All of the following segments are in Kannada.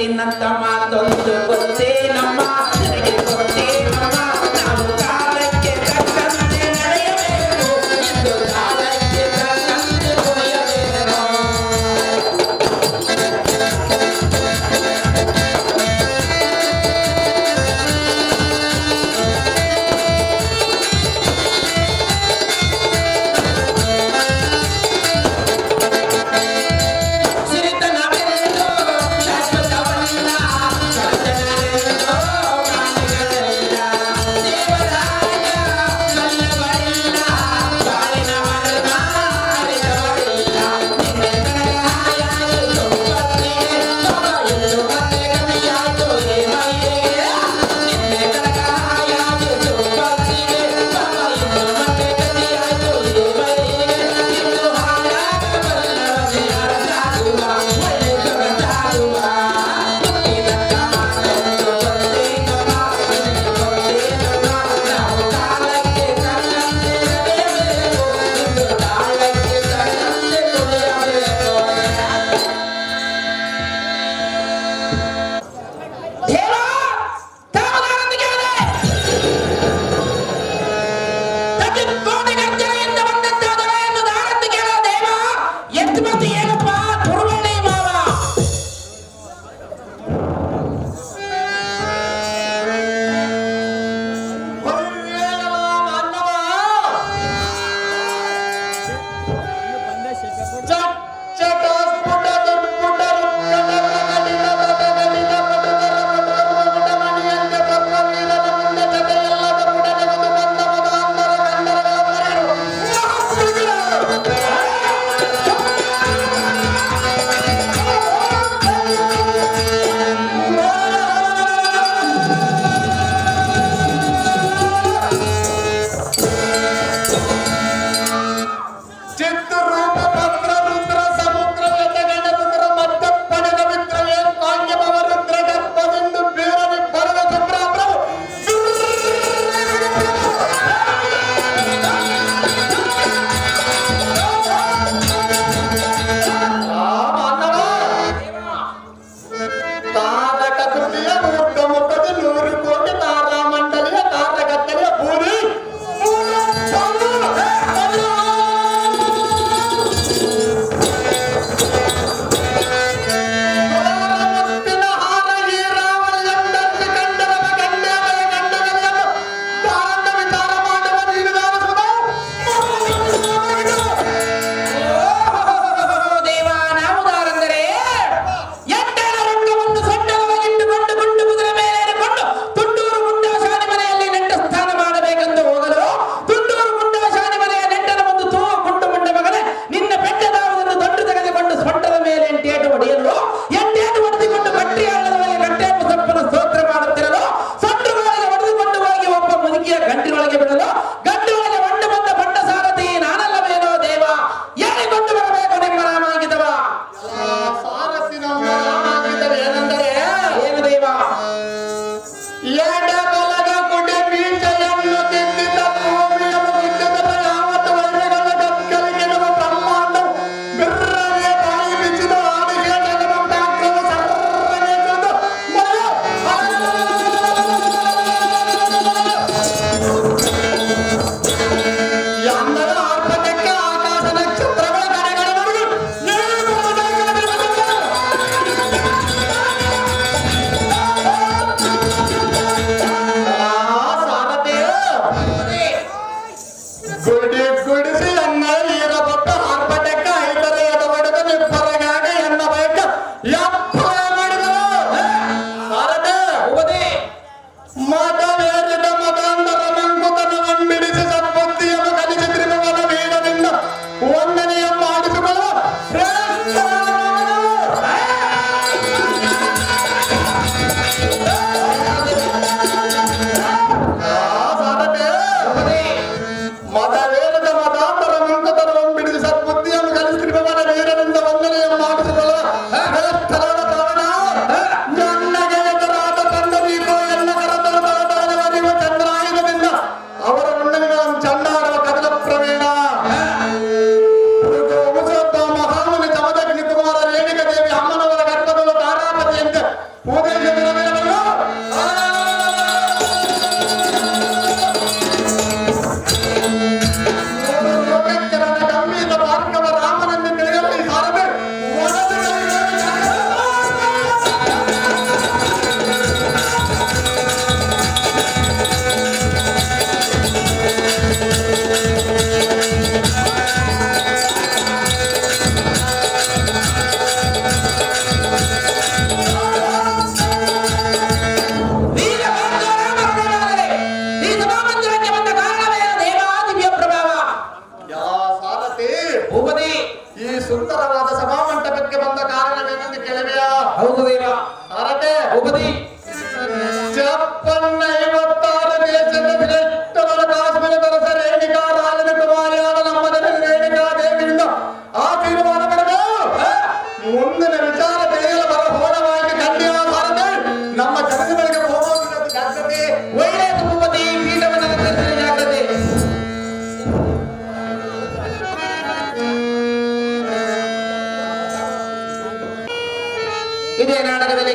ಕೊಡ್ತೀನಂತ ಮಾತೊಂದು ಗೊತ್ತೇನಮ್ಮ ನನಗೆ ಗೊತ್ತೇನಮ್ಮ ನಾವು ಕಾಲಕ್ಕೆ ತಕ್ಕಂತೆ ನಡೆಯಬೇಕು ಎಂದು ಕಾಲಕ್ಕೆ ತಕ್ಕಂತೆ ಕುಣಿಯಬೇಕು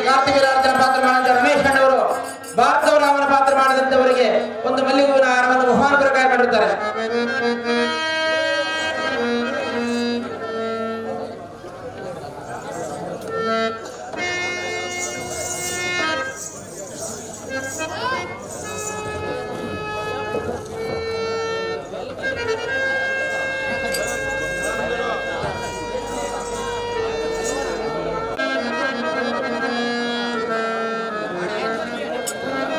ಕಾರ್ತಿಕ ರಾಜನ ಪಾತ್ರ ಮಾಡಿದ ರಮೇಶ್ ಅಣ್ಣವರು ಭಾರ್ಗವ ರಾಮನ ಪಾತ್ರ ಮಾಡಿದಂತವರಿಗೆ ಒಂದು ಮಲ್ಲಿಗೆಹೂವಿನ ಹಾರವನ್ನು ಮಹಾನ್ ಪ್ರಕಾರ ಮಾಡಿರುತ್ತಾರೆ.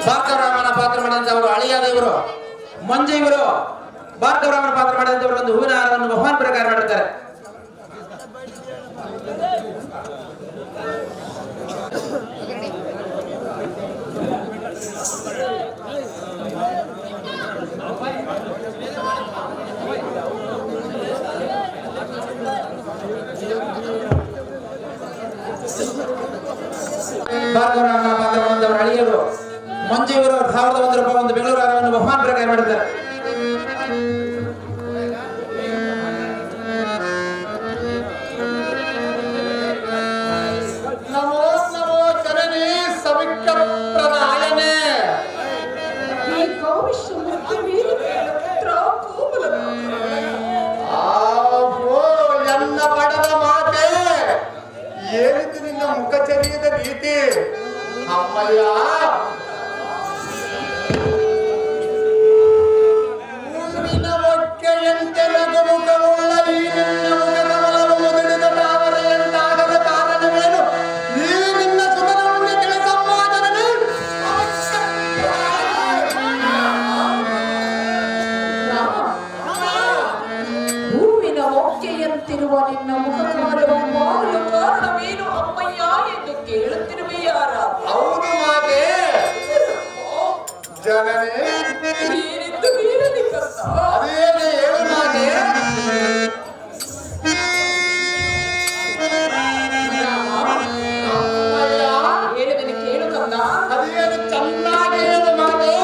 ಭಾರ್ಗವರಾಮನ ಪಾತ್ರ ಮಾಡಿದಂತವರು ಅಳಿಯಾದ ಇವರು ಮಂಜು ಇವರು ಭಾರ್ಗವರಾಮನ ಪಾತ್ರ ಮಾಡಿದಂತವರು ಒಂದು ಹೂವಿನ ಹಾರವನ್ನು ಮಹಾನ್ ಪ್ರಕಾರ ಮಾಡಿರ್ತಾರೆ. ಭಾರ್ಗವರಾಮನ ಪಾತ್ರ ಮಾಡಿದವರು ಅಳಿಯರು ಮಂಜು ಇವರು 1001 ರೂಪಾಯಿ ಒಂದು ಬೆಂಗಳೂರು ಹಾರವನ್ನು ಬಹುಮಾನ ಪ್ರಕಾರ ಮಾಡಿದ್ದಾರೆ. ನಮೋ ನಮೋ ಚರಣಿ ಸವಿಕ ಪ್ರದಾಯನೆ ಎನ್ನ ಪಡದ ಮಾತೆ ಏನಿದು ನಿನ್ನ ಮುಖಚರ್ಯದ ರೀತಿ ಅಮ್ಮಯ್ಯ. ಹೂವಿನ ಒಕ್ಕೆಯಂತೆ ನಗುಮುಖವುಳ್ಳ ಈ ನಿನ್ನ ಮುಖಕಮಲವು ಮುದುಡಿದ ತಾವರೆಯಂತಾಗದ ಕಾರಣವೇನು? ಈ ನಿನ್ನ ಸುಖದಲ್ಲಿ ತಿಳಿಸಮ್ಮಾದರನೆ ಹೂವಿನ ಒಕ್ಕೆಯಂತಿರುವ ನಿನ್ನ ಮುಖಕಮಲವು ಮಾಡಲು ಕಾರಣವೇನು ಅಮ್ಮಯ್ಯ ಎಂದು ಕೇಳುತ್ತಿರುವೆಯಾರ? ಹೌದು ಮಾತೆ ಜನನೇ, ಏನೆಂದು ಹೇಳಲಿಕ್ಕಲ್ಲ. ಅದೇನು ಹೇಳು ಮಾತೆ. ಹೇಳುವೆನು ಕೇಳು ಕಂದ. ಅದೇನು ಚೆನ್ನಾಗಿ ಹೇಳು ಮಾತೆ.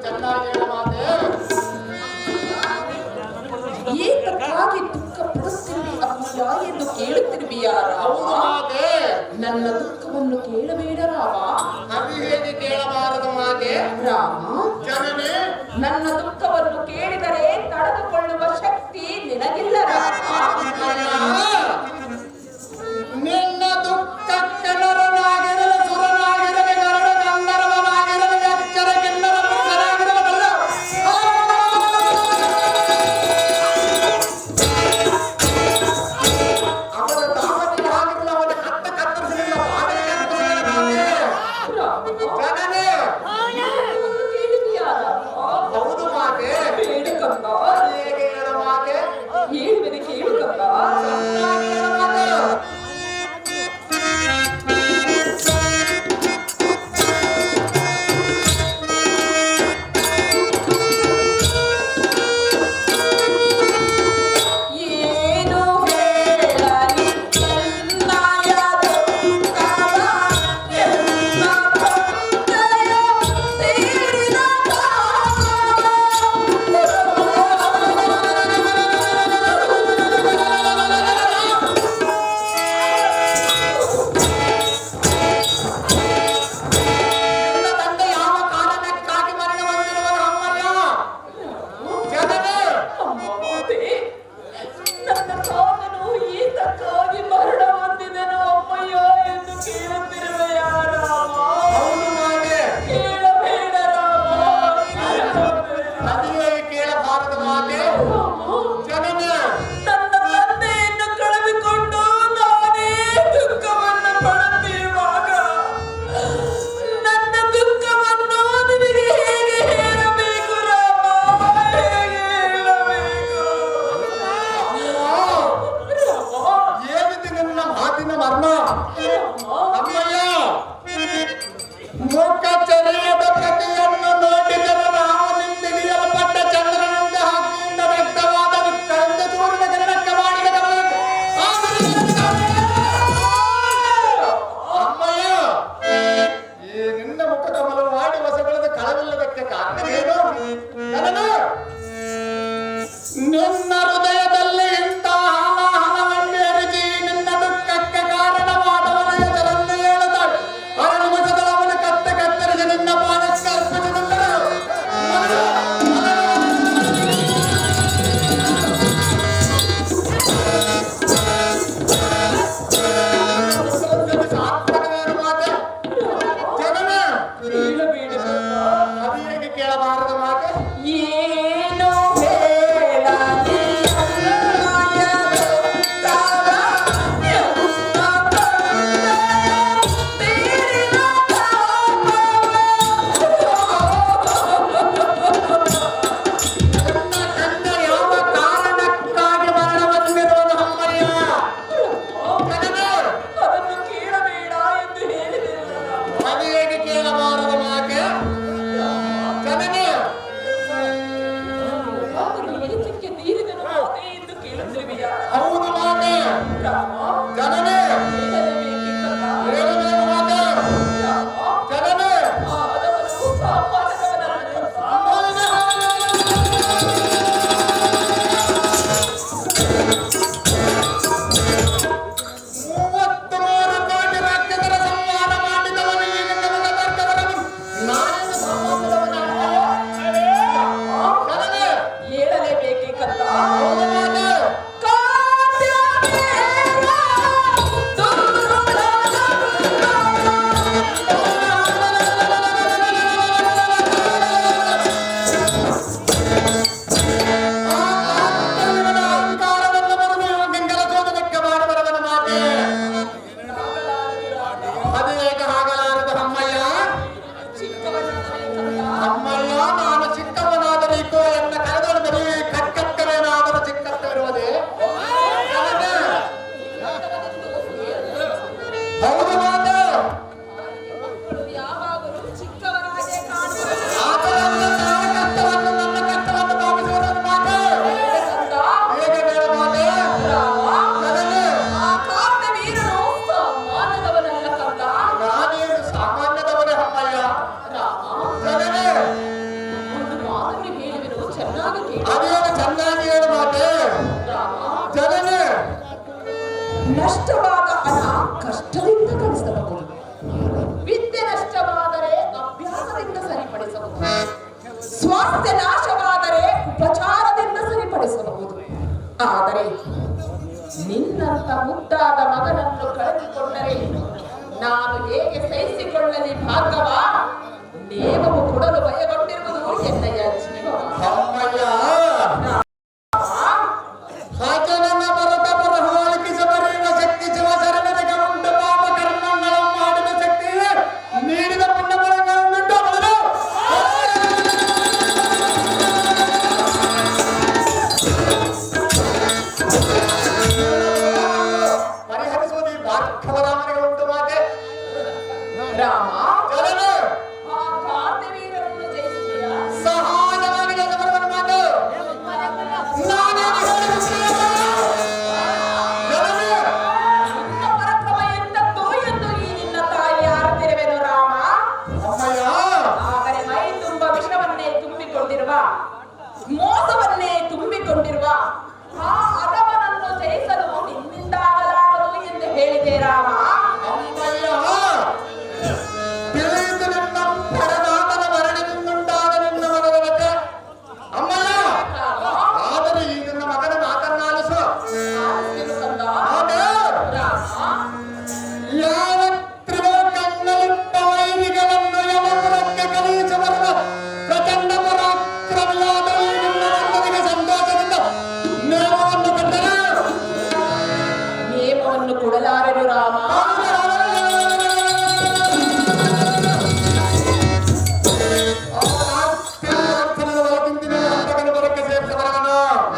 ಚೆನ್ನಾಗಿ ಹೇಳು ಮಾತೆ. ಏತಕ್ಕಾಗಿ ದುಃಖ ಪಡುತ್ತಿರುವಿ ಅಮ್ಮಯ್ಯ ಎಂದು ಕೇಳುತ್ತಿರುವಿಯಾ ಹೌದು ರಾಮ? ಮಾತೆ. ನನ್ನ ದುಃಖವನ್ನು ಕೇಳಬೇಡ ರಾಮ. ಅದು ಹೇಗೆ ಕೇಳಬಾರದು ಮಾತೆ? ರಾಮ, ಜನನೇ ನನ್ನ ದುಃಖವನ್ನು ಕೇಳಿದರೆ ತಡೆದುಕೊಳ್ಳುವ ಶಕ್ತಿ ನಿನಗಿಲ್ಲ ರಾಮ. ನಿನ್ನ ದುಃಖಕ್ಕೆ ನರನಾಗಿರಲು ಸುರನಾಗಿರಲಿ ಗರುಡ ಗಂಧರ್ವನಾಗಿರಲಿ ಎಚ್ಚರ ಕಿನ್ನರ ಪುರುಷನಾಗಿರಲಲ್ಲ. ಅವನ ದಾವನಿಗೆ ಆಗಿರಲು ಅವನ ಕತ್ತರಿಸಲಿಲ್ಲ ಬಾಧೆಗೆ ಅಂತಂದ್ರೆ ಜನನೇ ದುಃಖವನ್ನು ಕೇಳಿದೆಯಾ ರಾಮ? ಹೌದು ಮಾತೆ. ಹೇಳು ಕಂದ. ಹೇಗೆ ಹೇಳು ಮಾತೆ? ಹೇಳುವೆನು ಕೇಳು ಕಂದ. ಚೆನ್ನಾಗಿ ಹೇಳು ಮಾತೆ. ಏನು ಹೇಳಲಿ ನನ್ನಯ ದುಃಖವ, ಎನ್ನ ತೊಂದರೆಯ ತೀರಿದ ನಿನ್ನ ತಂದೆ ಯಾವ ಕಾರಣಕ್ಕಾಗಿ ಮರಣ ಹೊಂದಿರುವನು ಅಮ್ಮಯ್ಯ? ಜನನೇ ಅಮ್ಮ ಮಾತೆ, ನನ್ನ ಕಾಮನು ಈತಕ್ಕಾಗಿ ಮರಣ ಹೊಂದಿದನು ಅಮ್ಮಯ್ಯ ಎಂದು ಕೇಳುತ್ತಿರುವೆಯಾ ರಾಮ? ಹೌದು ಮಾತೆ. ಕೇಳಬೇಡ ರಾಮ, ಕೇಳಬೇಡ. ಅದೇ ಕೇಳಬಾರದು ಮಾತೆ. ಜನನೇ ನನ್ನ ತಂದೆಯನ್ನು ಕಳೆದುಕೊಂಡು ನಾನೇ ದುಃಖವನ್ನು ಪಡುತ್ತಿರುವಾಗ ನನ್ನ ದುಃಖವನ್ನು ನಿನಗೆ ಹೇಗೆ ಹೇಳಬೇಕು ರಾಮ? ಹೇಗೆ ಹೇಳಬೇಕು ರಾಮ? ಏನಿದೆ ನಿನ್ನ ಮಾತಿನ ಮರ್ಮ? ರಾಮ, ಅಮ್ಮಯ್ಯ ಮುಖ ಚರಿಯದ ಪ್ರತಿಯನ್ನು ನೋಡಿದರೆ ರಾಮನಿಂದಿಳಿಯಲ್ಪಟ್ಟ ಚಂದ್ರನಿಂದ ಹಾಕಿಯಿಂದ ವ್ಯಕ್ತವಾದ ವಿಕ್ರಮಿಂದ ಸೂರ್ಯನ ಕಿರಣಕ್ಕೆ ಮಾಡಿದ ಗಮನ. ಅಮ್ಮಯ್ಯ ಈ ನಿನ್ನ ಮುಖ ಕಮಲ ಮಾಡಿ ಹೊಸಗಳದ ಕಳವಿಲ್ಲದಕ್ಕೆ ಕಾರಣವೇನು? ಜನನೇ ನಿನ್ನ ಹೃದಯದಲ್ಲಿ ಇಂತಹ ಹಲವನ್ನೇರಿಸಿ ನಿನ್ನ ದುಃಖಕ್ಕೆ ಕಾರಣವಾದವನ ಹೆಸರನ್ನು ಹೇಳುತ್ತಾಳೆ. ಆ ನಿಮಿಷದಲ್ಲಿ ಅವನ ಕತ್ತರಿಸಿ ನಿನ್ನ ಪಾದಕ್ಕೆ ಅರ್ಪಿಸಿದಂದರು. ಸಾರ್ಥಕವೇನು ಮಾತೆ? ಜನನೇ ಕೇಳಬೇಡ ರಾಮ. ಅದು ಹೇಗೆ ಕೇಳಬಾರದು ಮಾತೆ? ಏನು ಹೇಳಲಿ ನನ್ನಯ ದುಃಖವ, ಎನ್ನ ತೊಂದರೆಯ ತೀರಿದ ನಿನ್ನ ತಂದೆ ಯಾವ ಕಾರಣಕ್ಕಾಗಿ ಮರಣ ಹೊಂದಿರುವನು ಅಮ್ಮಯ್ಯ? ಜನನೇ ಅದನ್ನು ಕೇಳಬೇಡ ಎಂದು ಹೇಳಿದೆನು ರಾಮ. ಅದು ಹೇಗೆ ಕೇಳಬಾರದು ಮಾತೆ? ಜನನೇ ಸ್ವಾಸ್ಥ್ಯ ನಾಶವಾದರೆ ಉಪಚಾರದಿಂದ ಸರಿಪಡಿಸಬಹುದು. ಆದರೆ ನಿನ್ನಂತ ಮುದ್ದಾದ ಮಗನನ್ನು ಕಳೆದುಕೊಂಡರೆ ನಾನು ಹೇಗೆ ಸಹಿಸಿಕೊಳ್ಳಲಿ ಭಾಗವ? ನೇಮವು ಕೊಡಲು ಭಯಗೊಂಡಿರುವುದು ಎನ್ನಯ್ಯ ಜೀವ. ಅಮ್ಮಯ್ಯ ಹಾಗೆ ನನ್ನ ಭರತ ಬರಹಾಲಿಕಿಸ ಬರೆಯುವ ಶಕ್ತಿ ಶಿವಶರಣನಿಗೆ ಉಂಟು. ಪಾಪ ಕರ್ಮಗಳನ್ನು ಮಾಡಿದ ಶಕ್ತಿ ನೀಡಿದ ಪುಣ್ಯ ಫಲಗಳನ್ನು ಅವನು ಪರಿಹರಿಸುವುದು ಈ ಭಾರ್ಗವರಾಮನಿಗೆ ಉಂಟು. ಮಾತೆ ರಾಮ, ಜನರು ಆ ಕಾರ್ತಿವೀರನನ್ನು ಜಯಿಸಿದೆಯಾ? ಸಹಾಯವಾಗಿ ಜನರ ಮಾತು ನಾನೇನು ಹೇಳುತ್ತೇನೆ? ಜನರು ನಿನ್ನ ಪರಾಕ್ರಮ ಎಂತದ್ದು ಎಂದು ಈ ನಿನ್ನ ತಾಯಿ ಆರುತ್ತಿರುವೆನು ರಾಮ. ಅಮ್ಮಯ್ಯ ಆದರೆ ಮೈ ತುಂಬ ವಿಷವನ್ನೇ ತುಂಬಿಕೊಂಡಿರುವ, ಮೋಸವನ್ನೇ ತುಂಬಿಕೊಂಡಿರುವ ಆ ಅಧಮನನ್ನು ಜಯಿಸಲು ನಿನ್ನಿಂದಾಗಲಾರದು ಎಂದು ಹೇಳಿದೆ ರಾಮ. ಅಮ್ಮಯ್ಯ ತಿಳಿದು ನನ್ನ ಪರನಾಮನ ಮರಣದಿಂದುಂಟಾದ ನಿನ್ನ ಮನದೊಳಗೆ ಅಮ್ಮಯ್ಯ ರಾಮ, ಆದರೆ ಈ ನನ್ನ ಮಗನ ಮಾತನ್ನಾಲಿಸು. ಆಲಿಸಿರು ಕಂದ. ಆಗ ರಾಮ, ಯಾವ ತ್ರಿಲೋಕಗಳಿಟ್ಟ ವೈರಿಗಳನ್ನು ಯಮಪುರಕ್ಕೆ ಕಳುಹಿಸಿ ಬರುವ ಪ್ರಚಂಡ ಪರಾಕ್ರಮಿಯಾದ ಈ ನಿನ್ನ ನಂದನಿಗೆ ಸಂತೋಷದಿಂದ ನೇಮವನ್ನು ಕೊಟ್ಟರೆ ನೇಮವನ್ನು ಕೊಡಲಾರೆನು ರಾಮ.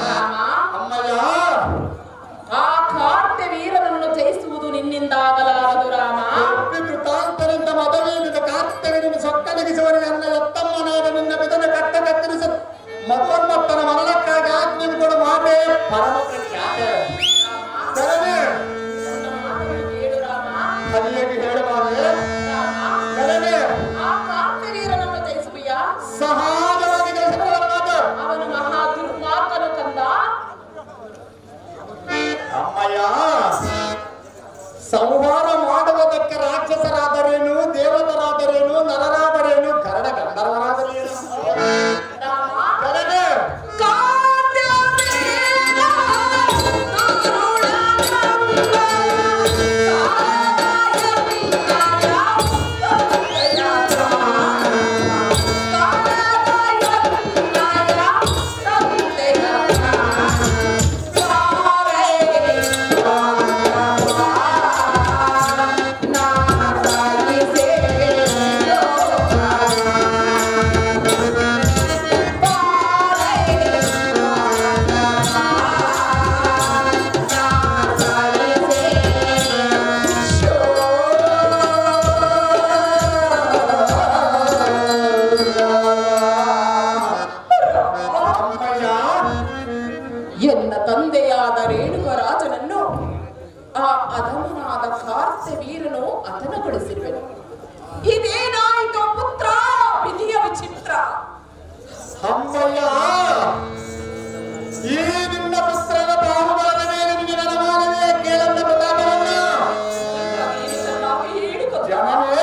ರಾಮ, ಆ ಕಾರ್ತ್ಯವೀರನನ್ನು ಜಯಿಸುವುದು ನಿನ್ನಿಂದಾಗಲಾರದು ರಾಮ. ಮತ್ತೊಮ್ಮತ್ತನ ಮರಣಕ್ಕಾಗಿ ಆಜ್ಞೆಗಳು ಮಾತೆ ಪರಮ ಪ್ರಖ್ಯಾತ. ಸರಿ, ನನ್ನ ಮಾತನ್ನು ಕೇಳು ರಾಮ. ಸರಿಯಾಗಿ ಹೇಳಬಾರದೆ. ರಾಮ, ಸರಿ, ಆ ಕಾರ್ತ್ಯವೀರನನ್ನು ಜಯಿಸುವೆಯಾ? ಸಹಜವಾಗಿ ಜಯಿಸಬಲ್ಲ ಮಾತು. ಅವನು ಮಹಾ ದುರ್ಮಾರ್ಗನು ಕಂದ. ಅಮ್ಮಯ್ಯ ಸಂಹಾರ ಮಾಡುವುದಕ್ಕೆ ರಾಕ್ಷಸರಾದರೇನು, ದೇವತರಾದರೇನು, ನರರಾದರೇನು, ಗರಡ ಗಂಧರ್ವರಾದರೇನು? ರಾಮ, ಕರೆದೆ. ಅಮ್ಮಯ್ಯ ಎನ್ನ ತಂದೆಯಾದ ರೇಣುಕರಾಜನನ್ನು ಆ ಅಧಮನಾದ ಕಾರ್ತ್ಯವೀರನು ಹತನಗೊಳಿಸಿರುವೆನು. ಇದೇನಾಯಿತು ಪುತ್ರ? ವಿಧಿಯ ವಿಚಿತ್ರ. ಅಮ್ಮಯ್ಯ ಈ ನಿನ್ನ ಪುತ್ರನ ಬಾಹುಬಲದ ಮೇಲೆ ನಿನ್ನ ಅನುಮಾನವೇ? ಕೇಳನ್ನ ಪ್ರತಾಪವನ್ನ ಜನನೇ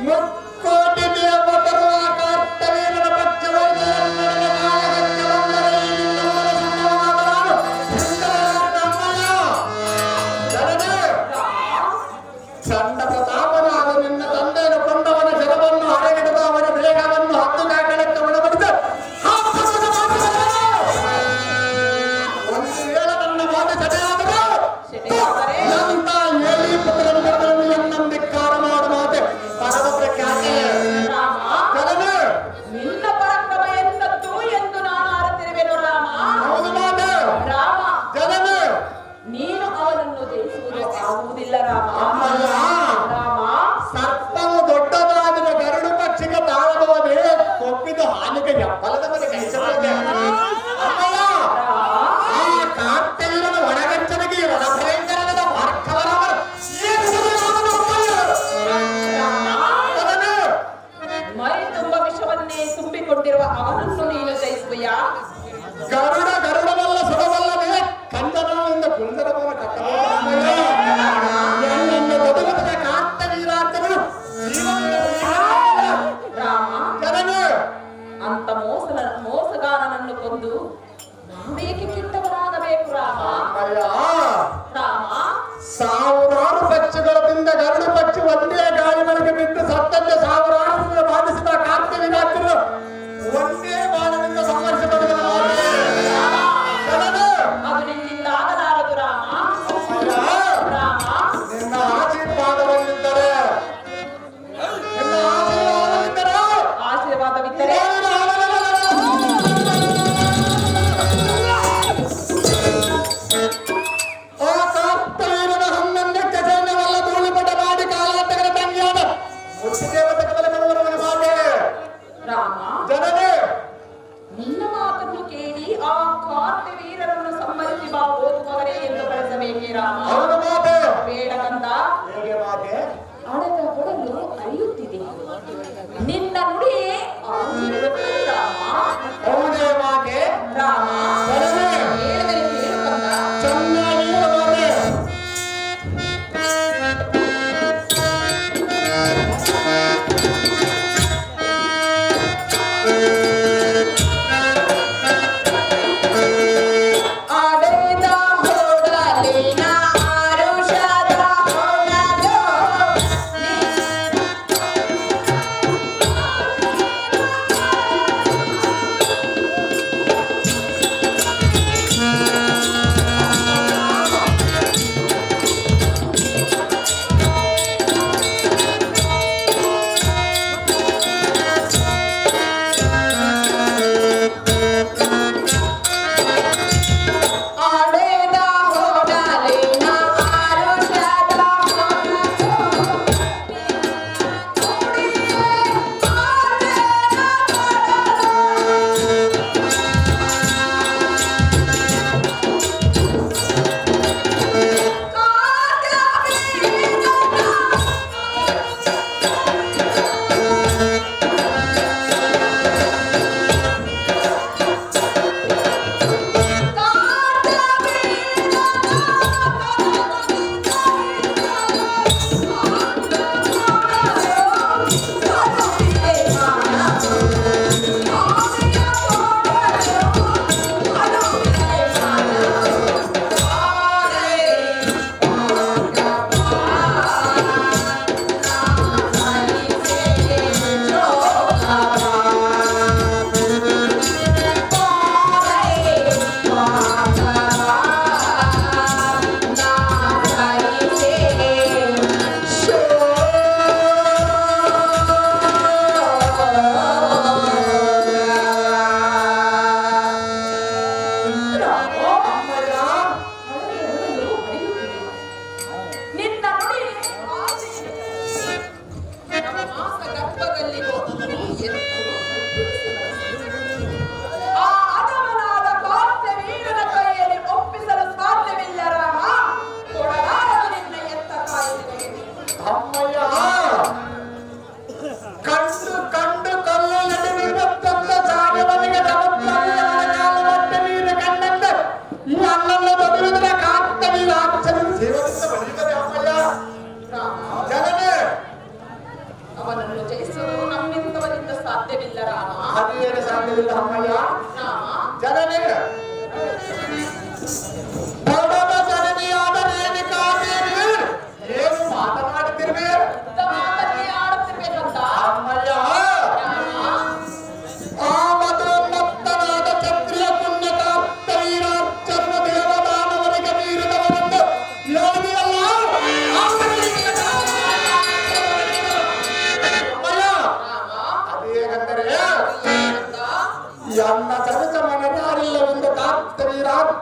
ಮುಕ್ಕೋಟಿ ದೇವತರು ಆ ಕರ್ತವೀರನ ಪಕ್ಷವಾಗಿ ನನ್ನೊಡನೆ ಕಾಯಕಕ್ಕೆ ಬಂದರೆ ಈ ನಿನ್ನ ಮನಸ್ಸನ್ನು ಸುಂದರವಾದ ಅಮ್ಮಯ್ಯ ಜನನೇ ಚಂಡ ಪ್ರತಾಪನಾದ ನಿನ್ನ ತಂದೆಯನ್ನು ಕೊಂದವನ ಶರವನ್ನು ಹರಗಿಡದ ಅವನ ದೇಹವನ್ನು ಹತ್ತು ಕಾಕಳಕ್ಕೆ ಒಳಪಡಿಸಿ ಒಂದು ವೇಳೆ ನನ್ನ ಮಾತು ಸೆಟೆಯಾದರೆ ನಂತ ಏಳಿ ಪುತ್ರರನ್ನು ಎನ್ನಂದಿಕ್ಕಾರ ಮಾಡ ಮಾತೆ ಪರಮ ಪ್ರಖ್ಯಾತೆ. ಜನನೇ ನಿನ್ನ ಪರಾಕ್ರಮ ಎಂತದ್ದು ಎಂದು ನಾನು ಆರುತ್ತಿರುವೆನು ರಾಮ. ಹೌದು ಮಾತೆ. ರಾಮ, ಜನನೇ ನೀನು ಅವನನ್ನು ಜಯಿಸುವುದು ಆಗುವುದಿಲ್ಲ ರಾಮ. ಅಮ್ಮಯ್ಯ ರಾಮ, ಸರ್ಪವು ದೊಡ್ಡದಾದರೆ ಗರುಡು ಪಕ್ಷಿಗೆ ತಾಳಬಹುದೇ, ಕೊಪ್ಪಿದ ಹಾನಿಗೆ ಎಪ್ಪಲದ ಮೇಲೆ ಕೈಸಬಹುದೇ? ಅಮ್ಮಯ್ಯ ಆ ಕಾರ್ತ್ಯವೀರನ ಒಳಗಚ್ಚನಿಗೆ ರಣಭಯಂಕರನಾದ ಭಾರ್ಗವರಾಮನ ಮೈ ತುಂಬ ವಿಷವನ್ನೇ ತುಂಬಿಕೊಂಡಿರುವ ಅವನನ್ನು ನೀನು ಜಯಿಸುವೆಯಾ? ಗರುಡವಲ್ಲ ಸುಡವಲ್ಲವೇ ಕಂದನದಿಂದ ಕುಂದರವನ ಕಟ್ಟಬಹುದು. ಎನ್ನೆಂದು ಬದುಕುವ ಕಾರ್ತ್ಯವೀರಾರ್ಥಗಳು ರಾಮ, ಜನನೇ ಅಂತ ಮೋಸಗಾರನನ್ನು ಕೊಂದು ನಾವೇಕೆ ಕೆಟ್ಟವರಾಗಬೇಕು ರಾಮ? ಅಯ್ಯ, ರಾಮ, ಸಾವಿರಾರು ಪಕ್ಷಿಗಳಿಂದ ಗರುಡು ಪಕ್ಷಿ ಒಂದೇ ಗಾಳಿ ಒಳಗೆ ಬಿದ್ದು ಸತ್ತಂತೆ ಸಾವಿರಾರು ಬಾಧಿಸಿದ ಕಾರ್ತಿವಿ ರಾತ್ರಿ ಒಂದೇ ಬಾಣದಿಂದ ಸಂಹರಿಸಬಹುದು. ಅದು ನಿನ್ನಿಂದ ಆಗಲಾರದು ರಾಮ. ರಾಮ, ನಿನ್ನ ಆಶೀರ್ವಾದವನ್ನಿದ್ದರೆ ಆಶೀರ್ವಾದವಿದ್ದರೆ ನಿನ್ನ ಮಾತನ್ನು ಕೇಳಿ ಆ ಕಾರ್ತಿವೀರರನ್ನು ಸಂಹರಿಸಿ ಬಾ ಓದುವವರೇ ಎಂದು ಕಳಿಸಬೇಕೇ ರಾಮ? ಬೇಡ ಕಂದ, ಅಡದ ಕೊಡಲು ಅರಿಯುತ್ತಿದೆ. ನಿನ್ನ ನುಡಿಯೇ ಆಗಿರುತ್ತದೆ ರಾಮ. ರಾಮ, ಹೇಳಿದರೆ ಕೇಳು ಕಂದ.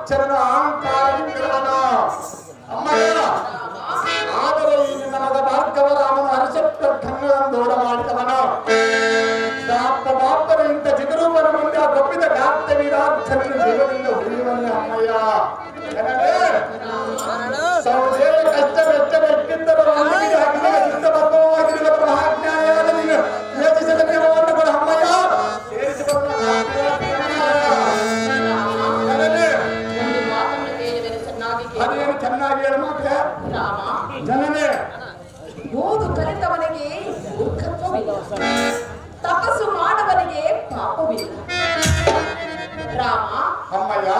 ಚರಣ ಅಹಂಕಾರದಿಂದ ಅಮ್ಮಯ್ಯ ಆದರೆ ಈ ನಿನ್ನ ಮಗ ಭಾರ್ಗವ ರಾಮನ ಹರಿಸಪ್ತ ಧನ್ಯಗಳನ್ನು ದೋಡ ಮಾಡಿದವನು ಬಾಪರ ಇಂಥ ಚಿಗುರೂಪನ ಮುಂದೆ ಆ ಗೊಪ್ಪಿದ ಕಾರ್ತವೀರಾಕ್ಷರನ ಜೀವನದಿಂದ ಉಳಿಯುವನೇ ಅಮ್ಮಯ್ಯ ಸೌದೇ ಕಷ್ಟ ವೆಚ್ಚ ವ್ಯಕ್ತಿತ್ವದ ವಾಲ್ಮೀಕಿ ಹಾಕಿದ ಸಿದ್ಧಬದ್ಧವಾಗಿರುವ ಮಹಾಜ್ಞಾನಿಯಾದ ನೀನು ಯೋಚಿಸಿದ ನಿರ್ವಹಣೆ ಕೂಡ ಅಮ್ಮಯ್ಯ ಸೇರಿಸಿಕೊಂಡ ಅದೇನು ಚೆನ್ನಾಗಿ ಹೇಳ ಮಾತ್ರ ಜನನೇ ಓದು ಕಲಿತವನಿಗೆ ಮೂರ್ಖತ್ವವಿಲ್ಲ, ತಪಸ್ಸು ಮಾಡುವವನಿಗೆ ಪಾಪವಿಲ್ಲ. ರಾಮ, ಅಮ್ಮಯ್ಯ,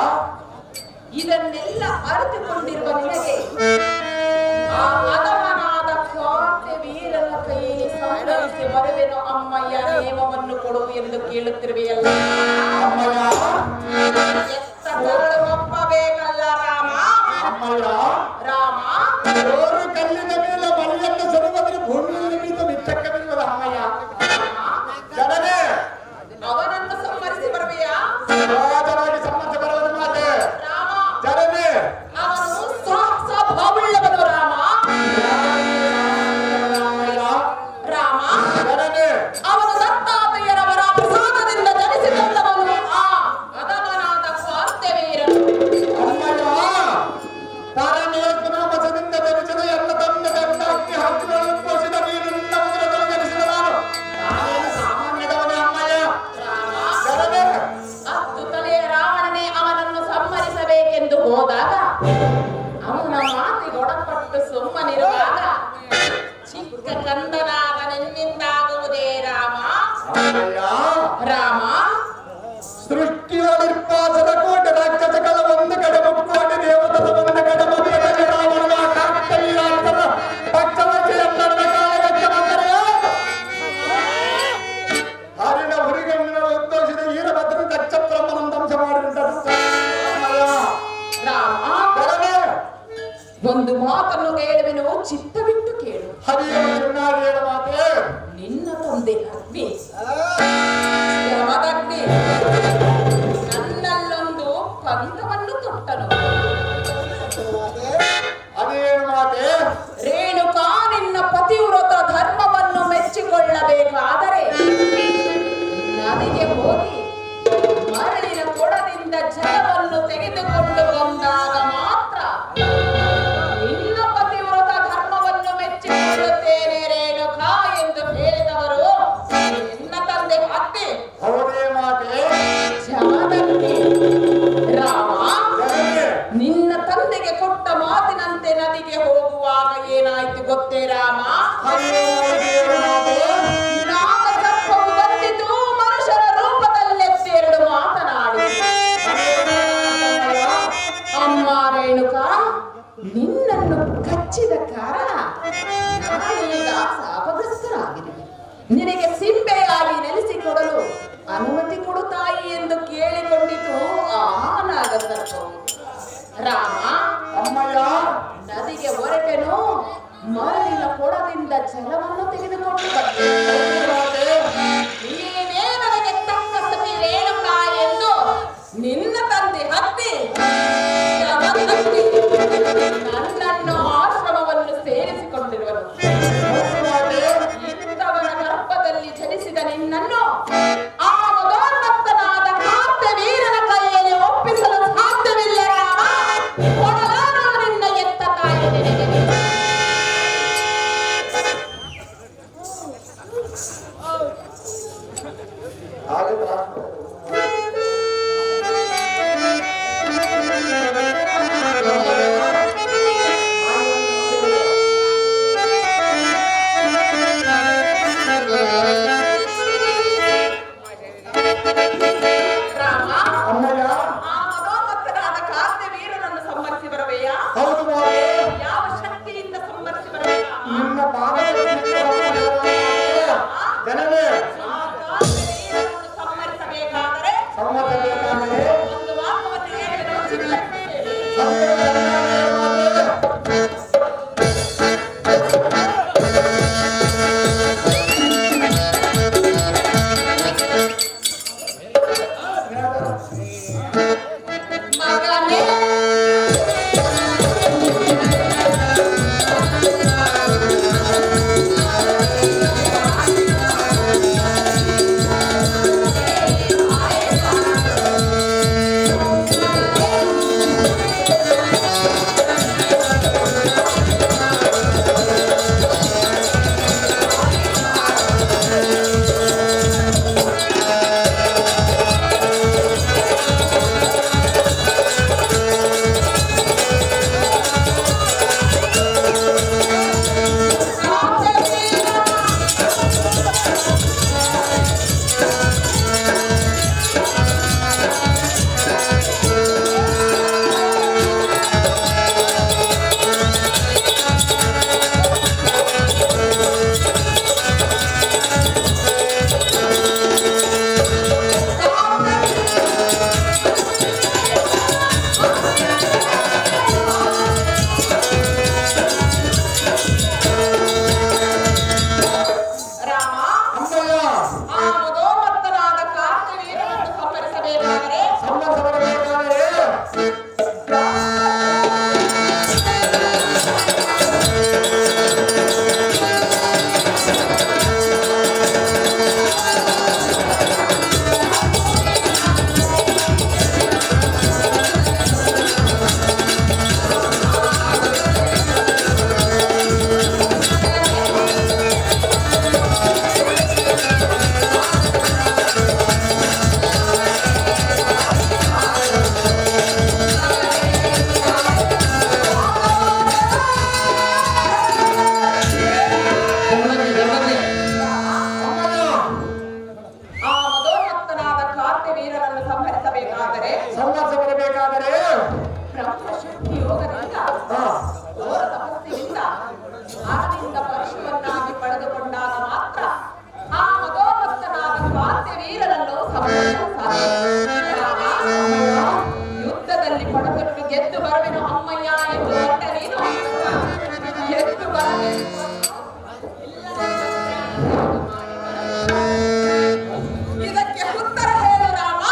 ಇದನ್ನೆಲ್ಲ ಅರಿತುಕೊಂಡಿರುವ ನಿನಗೆ ಆ ಅಧಮನಾದ ಕಾರ್ತ್ಯವೀರನ ಕೈಯಲ್ಲಿ ಸಂಹರಿಸಿ ಬರುವೆನು ಅಮ್ಮಯ್ಯ, ನೇಮವನ್ನು ಕೊಡು ಎಂದು ಕೇಳುತ್ತಿರುವೆಯಲ್ಲ. ಅಮ್ಮಯ್ಯ, ಎತ್ತ ಕರಳು ಒಪ್ಪಬೇಕಲ್ಲ ರಾಮ. ಅಮ್ಮಯ್ಯ, ರಾಮ, ಓರು ಕಲ್ಲಿನ ಮೇಲೆ ಮಳೆಯನ್ನು ಸರುವುದರ ಭೂಮಿಯಲ್ಲಿ ಬಿದ್ದು ಮಿಚ್ಚಕ್ಕೆ ಬರುವುದು ಅಮ್ಮಯ್ಯ. ಜನರೇ, ಅವನನ್ನು ಸಂಹರಿಸಿ ಬರುವೆಯಾ? ಸಹಜವಾಗಿ ಸಮ್ಮತ ಬರುವುದು ಮಾತೆ. ರಾಮ, ಜನರೇ, ಅವನು ಸ್ವಭಾವವುಳ್ಳವನು ರಾಮ. ರಾಮ, ಜನರೇ, ಅವನು ದತ್ತಾತ್ರೇಯರವರ ಪ್ರಸಾದದಿಂದ ಜನಿಸಿದಂತವನು ಆ ಅಧಮನಾದ ಕಾರ್ತ್ಯವೀರನು. ಅಮ್ಮಯ್ಯ, ತಾರನೆಯ ಗುಣಮಸದಿಂದ ಧರಿಸಿದ ಎಲ್ಲ ತನ್ನ ದತ್ತಾಕ್ಕಿ ಹಕ್ಕುಗಳು ಉದ್ಭವಿಸಿದ ನೀರಿನಿಂದ ಉದರದಲ್ಲಿ ಜನಿಸಿದ ನಾನೇನು ಸಾಮಾನ್ಯದವನೇ ಅಮ್ಮಯ್ಯ. ಜನರೇ, 10 ತಲೆಯ ರಾವಣನೇ ಅವನನ್ನು ಸಂಹರಿಸಬೇಕೆಂದು ಹೋದಾಗ ಅವನ ಮಾತಿಗೊಡಪಟ್ಟು ಸುಮ್ಮನಿರುವಾಗ ಚಿಕ್ಕ ಕಂದನಾದ ನಿನ್ನಿಂದಾಗುವುದೇ ರಾಮ. ಅಮ್ಮಯ್ಯ, ರಾಮ, ಸೃಷ್ಟಿಯ ನಿರ್ಪಾಸದ ಕೋಟೆ ರಾಕ್ಷಸಗಳ ಒಂದು ಕಡೆ ಮುಕ್ಕೋಟೆ ದೇವತದ ಒಂದು ಕಡೆ ಮತ್ತೊಂದು ರಾವಣನ ಕಾರ್ತ್ಯವೀರಾಂತರ ಪಕ್ಷವಕ್ಕೆ ಎಲ್ಲರ ಕಾಲಕ್ಕೆ ಬಂದರೆ ಹರಿಣ ಹುರಿಗಣ್ಣಿನ ಉದ್ಭವಿಸಿದ ಈರಭದ್ರ ದಕ್ಷ ಬ್ರಹ್ಮನ ಧ್ವಂಸ ಮಾಡಿದಂಥದ್ದು. ಅಮ್ಮಯ್ಯ, ರಾಮ, ಜನರೇ, ಒಂದು ಮಾತನ್ನು ಹೇಳುವೆನು, ಚಿತ್ತವಿಟ್ಟು ಕೇಳು. ಹರಿಯ ಚಿನ್ನಾಡಿ ಹೇಳ ಮಾತೆ. ನಿನ್ನ ತಂದೆ ಅಗ್ನಿ, ಯಮದಗ್ನಿ ನನ್ನಲ್ಲೊಂದು ಪಂಥವನ್ನು ತೊಟ್ಟನು. ಅದೇನು ಮಾತೆ? ರೇಣುಕಾ, ನಿನ್ನ ಪತಿವ್ರತ ಧರ್ಮವನ್ನು ಮೆಚ್ಚಿಕೊಳ್ಳಬೇಕಾದರೆ ನದಿಗೆ ಹೋಗಿ ಮರಳಿನ ಕೊಡದಿಂದ ಜಲವನ್ನು ತೆಗೆದುಕೊಂಡು ಬಂದಾಗ ಮಾತ್ರ ನಿನ್ನ ಪತಿವ್ರತ ಧರ್ಮವನ್ನು ಮೆಚ್ಚಿಕೊಳ್ಳುತ್ತೇನೆ ರೇಣುಕಾ ಎಂದು ಹೇಳಿದವರು ನಿನ್ನ ತಂದೆ ಅತ್ತೆ ಹೌದೇ ಮಾತೆ? ಜಮದಗ್ನಿ. ರಾಮ, ಜನರೇ, ನಿನ್ನ ತಂದೆಗೆ ಕೊಟ್ಟ ಮಾತಿನಂತೆ ನದಿಗೆ ಹೋಗುವಾಗ ಏನಾಯ್ತು ಗೊತ್ತೇ ರಾಮ? ಹರಿಯ ಮಾತೆ. ನಾಗಸರ್ಪವು ಬಂದಿತು, ಮನುಷ್ಯರ ರೂಪದಲ್ಲೆತ್ತೆರಡು ಮಾತನಾಡಿ. ಅಮ್ಮ ರೇಣುಕಾ, ನಿನ್ನನ್ನು ಕಚ್ಚಿದ ಕಾರಣ ನಾನೀಗ ಶಾಪಗ್ರಸ್ತನಾಗಿದೆ. ನಿನಗೆ ಸಿಂಬೆಯಾಗಿ ನೆಲೆಸಿಕೊಡಲು ಅನುಮತಿ ಕೊಡು ತಾಯಿ ಎಂದು ಕೇಳಿಕೊಂಡಿತು ಆ ನಾಗಸರ್ಪವು. ರಾಮ, ಅಮ್ಮಯ್ಯ, ನದಿಗೆ ಹೊರಟೆನು, ಮರಳಿನ ಕೊಡದಿಂದ ಜಲವನ್ನು ತೆಗೆದುಕೊಂಡು ಬಂದೆ. ನೀನೇ ನನಗೆ ತಕ್ಕ ಸತಿ ರೇಣುಕಾ ಎಂದು ನಿನ್ನ ತಂದೆ ಹತ್ತಿ ಜಮದಗ್ನಿ ನನ್ನನ್ನು ಆಶ್ರಮವನ್ನು ಸೇರಿಸಿಕೊಂಡಿರುವನು. ಇಂಥವರ ಗರ್ಭದಲ್ಲಿ ಜನಿಸಿದ ನಿನ್ನನ್ನು ಆ ಮದೋನ್ಮತ್ತನಾದ ಕಾರ್ತ್ಯವೀರನ ಕೈಯಲ್ಲಿ ಒಪ್ಪಿಸಲು ಸಾಧ್ಯವಿಲ್ಲ ರಾಮ. ಕೊಡಲಾರು ನಿನ್ನ ಎತ್ತ ತಾಯಿ ನಿನಗೆ. ಹಾಗೆ ರಾಮ, ಅಮ್ಮಯ್ಯ, ಆ ಮದೋನ್ಮತ್ತನಾದ ಕಾರ್ತ್ಯವೀರನನ್ನು ಸಂಹರಿಸಿ ಬರುವೆಯಾ? ಹೌದು ಮಾತೆ. ಯಾವ ಶಕ್ತಿಯಿಂದ ಸಂಹರಿಸಿ ಬರುವೆಯಾ? ನಿನ್ನ ಪಾದಕ್ಕೆ ಜನರೇ, ಆ ಕಾರ್ತ್ಯವೀರನನ್ನು ಸಂಹರಿಸಬೇಕಾದರೆ ವೀರರನ್ನು ಸಂಹರಿಸಬೇಕಾದರೆ ಬರಬೇಕಾದರೆ ಬ್ರಹ್ಮಶಕ್ತಿ ಯೋಗದಿಂದ ಘೋರ ತಪಸ್ಸಿನಿಂದ ಜ್ಞಾನದಿಂದ ಪರಶುವನ್ನಾಗಿ ಪಡೆದುಕೊಂಡಾಗ ಮಾತ್ರ ಆ ಮಧೋಭಕ್ತನಾದ ಸ್ವಾತ್ಯ ವೀರರನ್ನು ಸಂಹರಿಸಲು ಸಾಧ್ಯ. ಯುದ್ಧದಲ್ಲಿ ಪಡತೊಟ್ಟು ಗೆದ್ದು ಬರುವೆನು ಅಮ್ಮಯ್ಯ ಎಂದು ಹೊರಟ ನೀನು ಎದ್ದು ಬರಬೇಕು. ಇದಕ್ಕೆ ಉತ್ತರ ಹೇಳು ರಾಮ.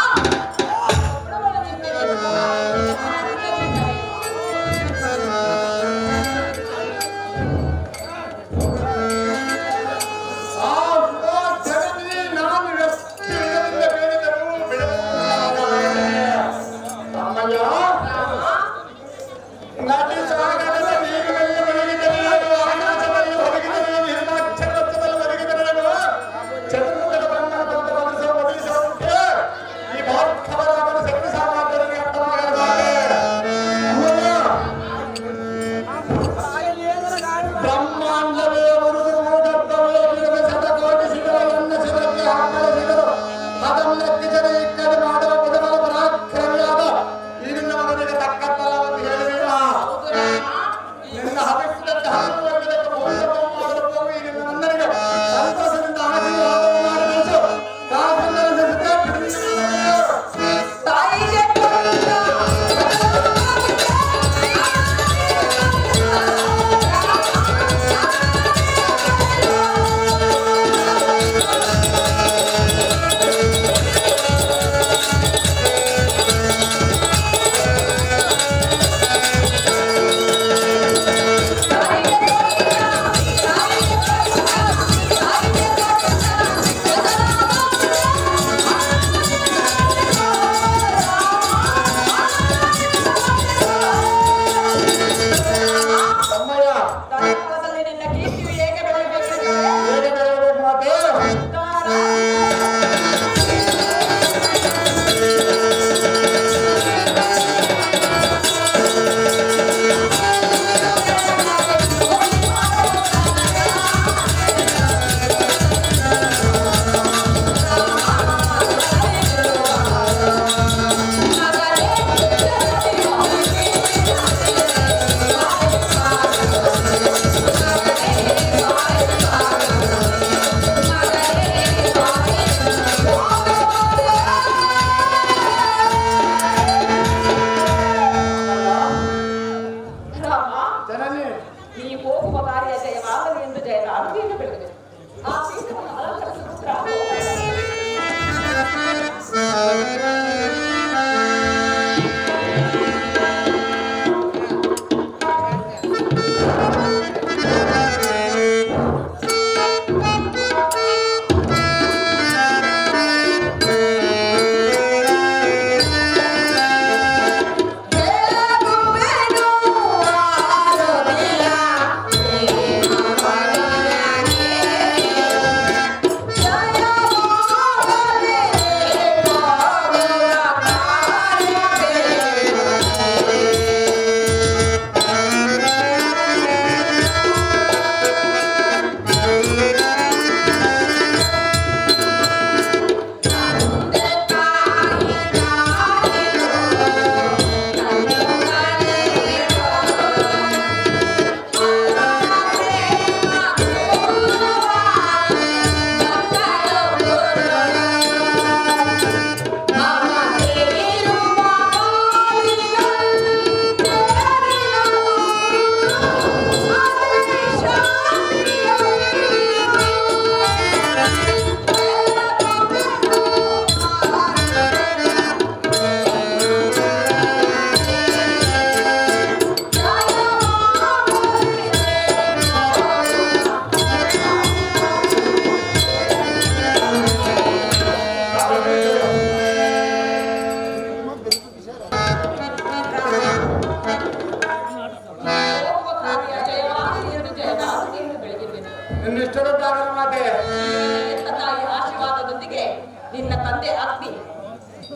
ನಿನ್ನ ತಂದೆ ಅಗ್ನಿ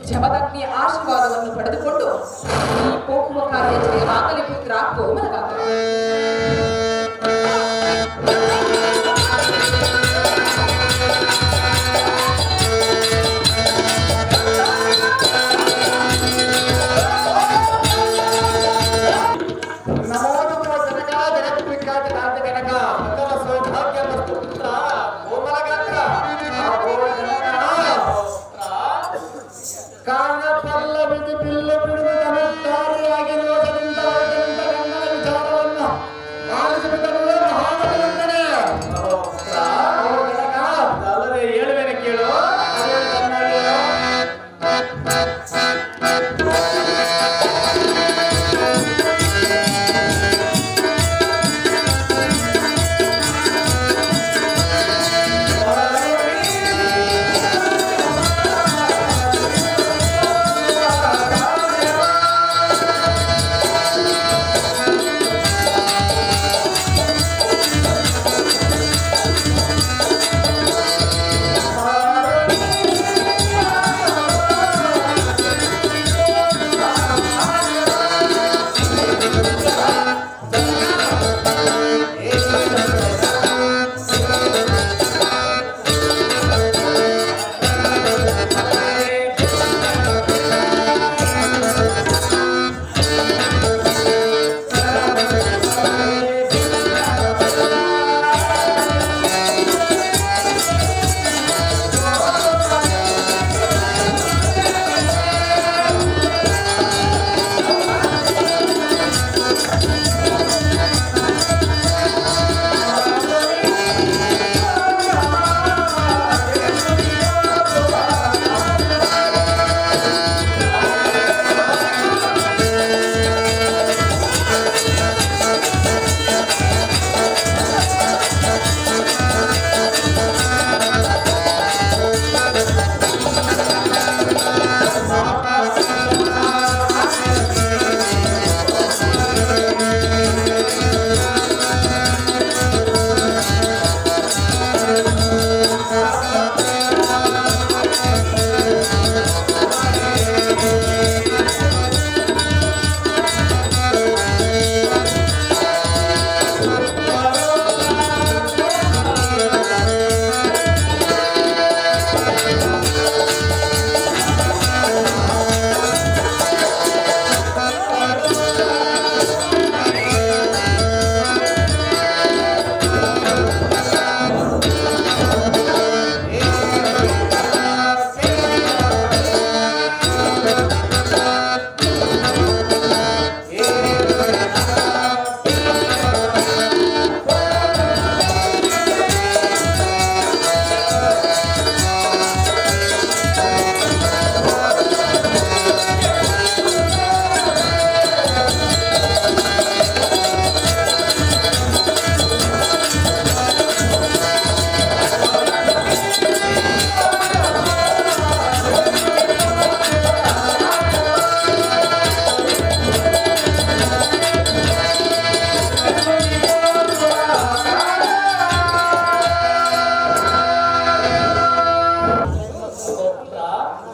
ಜಮದಗ್ನಿಯ ಆಶೀರ್ವಾದವನ್ನು ಪಡೆದುಕೊಂಡು ಈ ಹೋಗುವ ಕಾರ್ಯ ಜಯವಾಗಲಿ ಪುತ್ರ ಕೋಮಲಗಾತ.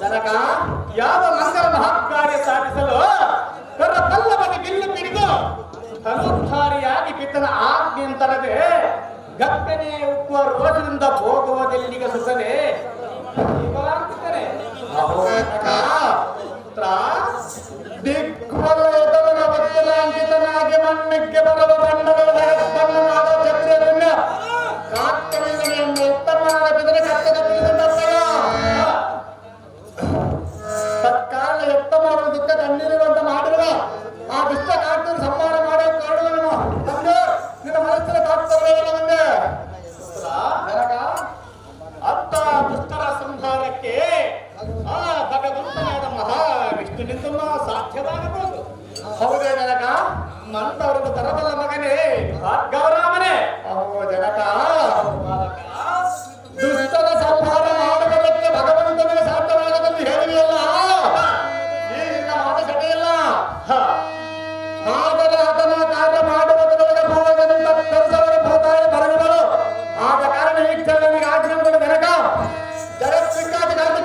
ಜನಕ ಯಾವ ಮಂಗಲ ಮಹತ್ಕಾರ್ಯ ಸಾಧಿಸಲು ಕರ ಪಲ್ಲವನಿ ಬಿಲ್ಲು ಪಿಡಿದು ತನುಧಾರಿಯಾಗಿ ಪಿತನ ಆಜ್ಞೆಂತರದೆ ಗಕ್ಕನೆ ಉಕ್ಕುವ ರೋಷದಿಂದ ಹೋಗುವುದೆಲ್ಲಿಗೆ ಸುತ್ತದೆ ದಿಗ್ವಲಯದವನ ವಜ್ರಾಂಕಿತನಾಗಿ ಮಣ್ಣಿಗೆ ಬರುವ ಬಣ್ಣಗಳ ಜಗತ್ತನ್ನು ಮಾಡೋ ಚಕ್ರದಿಂದ ಕಾತ್ತಲಿಂಗನೆಯನ್ನು ಉತ್ತಮನಾದ ಬಿದರೆ ಕತ್ತದ ತತ್ಕಾಲ ಎತ್ತ ಮಾಡುವ ದುಃಖ ಕಣ್ಣೀರುವಂತ ಮಾಡಿರುವ ಆ ದುಷ್ಟ ಕಾಡ್ತರು ಸಂಹಾರ ಮಾಡೋ ಕಾಡುವನು ತಂದೆ ನಿನ್ನ ಮನಸ್ಸಿನ ತಾತ್ಪರ್ಯವನ್ನು ಮುಂದೆ ಅಂತ ದುಷ್ಟರ ಸಂಹಾರಕ್ಕೆ ಆ ಭಗವಂತನಾದ ಮಹಾವಿಷ್ಣುನಿಂದ ಸಾಧ್ಯವಾಗಬಹುದು. ಹೌದೇ ಜನಕ? ಮಂತವರನ್ನು ತರಬಲ್ಲ ಮಗನೇ ಭಾರ್ಗವರಾಮನೇ. ಅಹೋ ಜನಕ, ದುಷ್ಟರ ಸಂಹಾರ ಮಾಡುವುದಕ್ಕೆ ಭಗವಂತನಿಗೆ ಸಾಧ್ಯವಾಗದಂತೆ ಹೇಳಿದೆಯಲ್ಲ, ಈ ನಿನ್ನ ಮಾತು ಸರಿಯಿಲ್ಲ. ಆದರೆ ಆತನ ಕಾರ್ಯ ಮಾಡುವುದರೊಳಗೆ ಭೂವಜನಿಂದ ತರಿಸವರು ಭೂತಾಯ ಬರಗುವರು. ಆದ ಕಾರಣ ಈ ಕ್ಷಣನಿಗೆ ಆಜ್ಞೆಗಳು ಜನಕ, ಜಗತ್ವಿಖ್ಯಾತ ಜನಕ